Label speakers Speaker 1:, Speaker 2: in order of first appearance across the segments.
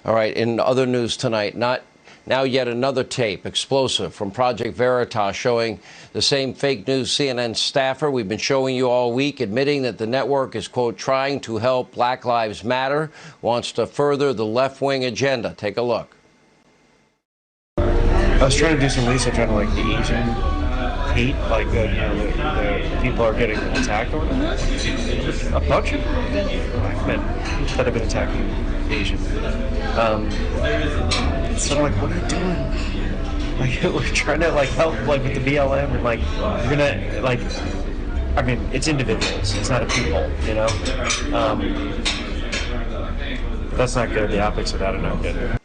Speaker 1: All right, in other news tonight, now yet another tape, explosive, from Project Veritas showing the same fake news CNN staffer we've been showing you all week, admitting that the network is, quote, trying to help Black Lives Matter, wants to further the left-wing agenda. Take a look.
Speaker 2: I was trying to do some research on, like, the Asian hate, like, the people are getting attacked or whatever. A bunch of black men that have been attacking Asian. So I'm like, what are you doing? Like, we're trying to, like, help, like, with the BLM, and, like, you're gonna, like, I mean, it's individuals, it's not a people, you know? That's not good. The optics of that are not good.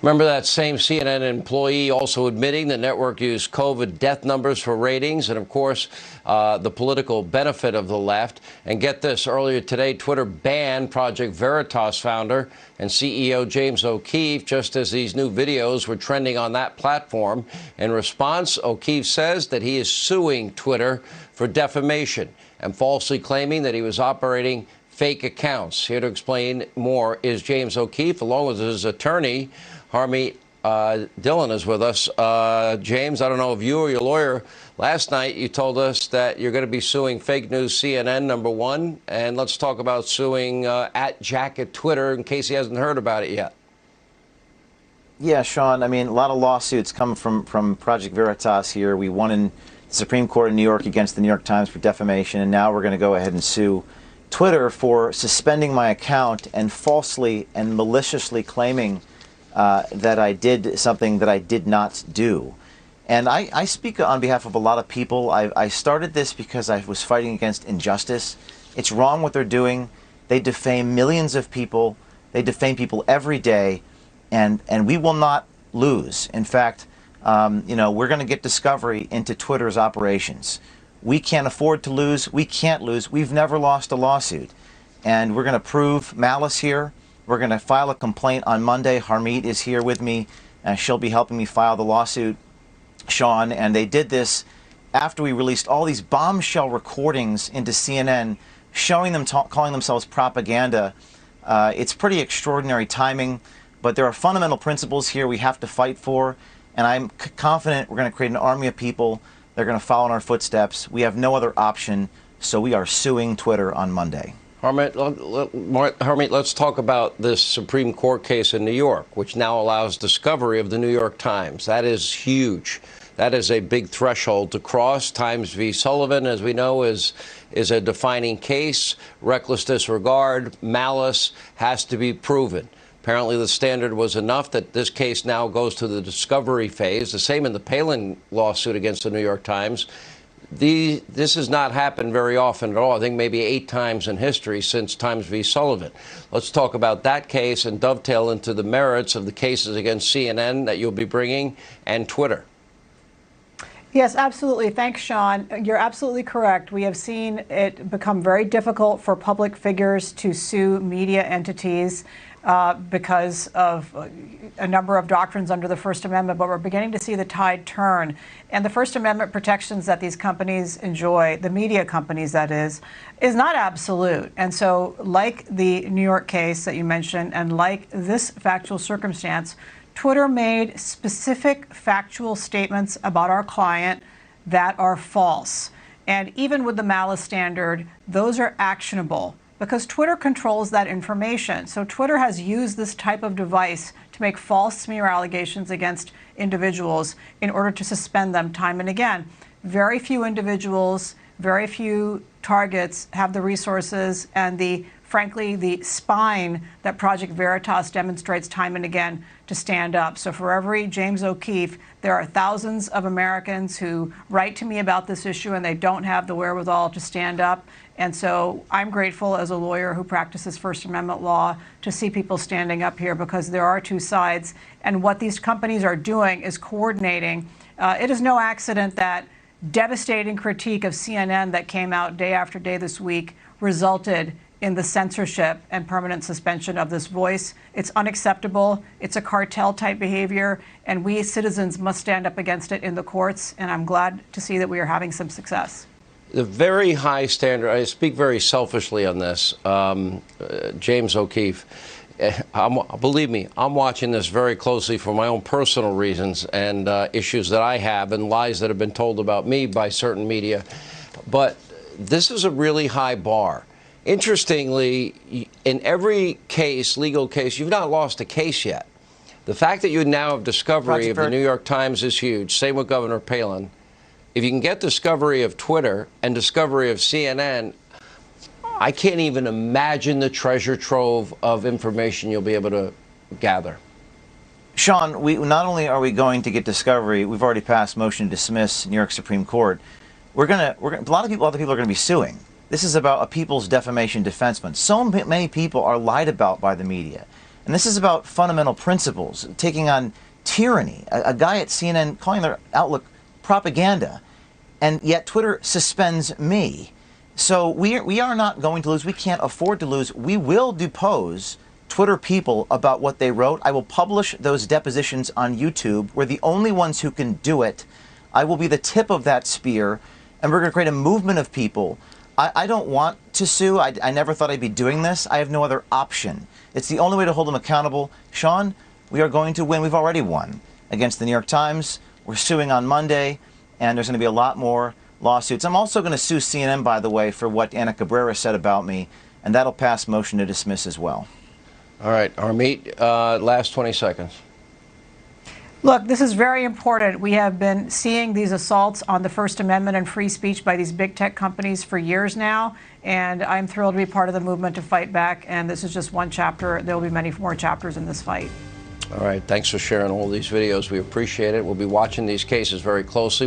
Speaker 1: Remember that same CNN employee also admitting the network used COVID death numbers for ratings and, of course, the political benefit of the left. And get this, earlier today, Twitter banned Project Veritas founder and CEO James O'Keefe just as these new videos were trending on that platform. In response, O'Keefe says that he is suing Twitter for defamation and falsely claiming that he was operating fake accounts. Here to explain more is James O'Keefe, along with his attorney, Harmeet Dillon is with us. James, I don't know if you or your lawyer, last night you told us that you're going to be suing fake news CNN, number one. And let's talk about suing @Jack at Twitter in case he hasn't heard about it yet.
Speaker 3: Yeah, Sean, I mean, a lot of lawsuits come from Project Veritas here. We won in the Supreme Court in New York against the New York Times for defamation, and now we're going to go ahead and sue Twitter for suspending my account and falsely and maliciously claiming that I did something that I did not do. And I speak on behalf of a lot of people. I started this because I was fighting against injustice. It's wrong what they're doing. They defame millions of people. They defame people every day, and we will not lose. In fact, you know, we're going to get discovery into Twitter's operations. We can't afford to lose. We can't lose. We've never lost a lawsuit. And we're going to prove malice here. We're going to file a complaint on Monday. Harmeet is here with me, and she'll be helping me file the lawsuit, Sean. And they did this after we released all these bombshell recordings into CNN, showing them calling themselves propaganda. It's pretty extraordinary timing, but there are fundamental principles here we have to fight for, and I'm confident we're going to create an army of people. They're going to follow in our footsteps. We have no other option, so we are suing Twitter on Monday.
Speaker 1: Harmeet, let's talk about this Supreme Court case in New York, which now allows discovery of the New York Times. That is huge. That is a big threshold to cross. Times v. Sullivan, as we know, is a defining case. Reckless disregard, malice has to be proven. Apparently, the standard was enough that this case now goes to the discovery phase. The same in the Palin lawsuit against the New York Times. This has not happened very often at all. I think maybe 8 times in history since Times v. Sullivan. Let's talk about that case and dovetail into the merits of the cases against CNN that you'll be bringing and Twitter.
Speaker 4: Yes, absolutely. Thanks, Sean. You're absolutely correct. We have seen it become very difficult for public figures to sue media entities because of a number of doctrines under the First Amendment, but we're beginning to see the tide turn. And the First Amendment protections that these companies enjoy, the media companies that is not absolute. And so like the New York case that you mentioned, and like this factual circumstance, Twitter made specific factual statements about our client that are false. And even with the malice standard, those are actionable because Twitter controls that information. So Twitter has used this type of device to make false smear allegations against individuals in order to suspend them time and again. Very few individuals, very few targets have the resources and frankly, the spine that Project Veritas demonstrates time and again to stand up. So for every James O'Keefe, there are thousands of Americans who write to me about this issue and they don't have the wherewithal to stand up. And so I'm grateful as a lawyer who practices First Amendment law to see people standing up here because there are two sides. And what these companies are doing is coordinating. It is no accident that devastating critique of CNN that came out day after day this week resulted in the censorship and permanent suspension of this voice. It's unacceptable. It's a cartel-type behavior, and we citizens must stand up against it in the courts, and I'm glad to see that we are having some success.
Speaker 1: The very high standard, I speak very selfishly on this, James O'Keefe, believe me, I'm watching this very closely for my own personal reasons and issues that I have and lies that have been told about me by certain media. But this is a really high bar. Interestingly, in every case, legal case, you've not lost a case yet. The fact that you now have discovery of the New York Times is huge. Same with Governor Palin. If you can get discovery of Twitter and discovery of CNN, I can't even imagine the treasure trove of information you'll be able to gather.
Speaker 3: Sean, not only are we going to get discovery, we've already passed motion to dismiss New York Supreme Court. A lot of people are going to be suing. This is about a people's defamation defense fund. So many people are lied about by the media. And this is about fundamental principles, taking on tyranny. A guy at CNN calling their outlook propaganda, and yet Twitter suspends me. So we are not going to lose. We can't afford to lose. We will depose Twitter people about what they wrote. I will publish those depositions on YouTube. We're the only ones who can do it. I will be the tip of that spear, and we're going to create a movement of people. I don't want to sue. I never thought I'd be doing this. I have no other option. It's the only way to hold them accountable. Sean, we are going to win. We've already won against the New York Times. We're suing on Monday, and there's going to be a lot more lawsuits. I'm also going to sue CNN, by the way, for what Ana Cabrera said about me, and that'll pass motion to dismiss as well.
Speaker 1: All right, Harmeet, last 20 seconds.
Speaker 4: Look, this is very important. We have been seeing these assaults on the First Amendment and free speech by these big tech companies for years now, and I'm thrilled to be part of the movement to fight back, and this is just one chapter. There will be many more chapters in this fight.
Speaker 1: All right, thanks for sharing all these videos. We appreciate it. We'll be watching these cases very closely.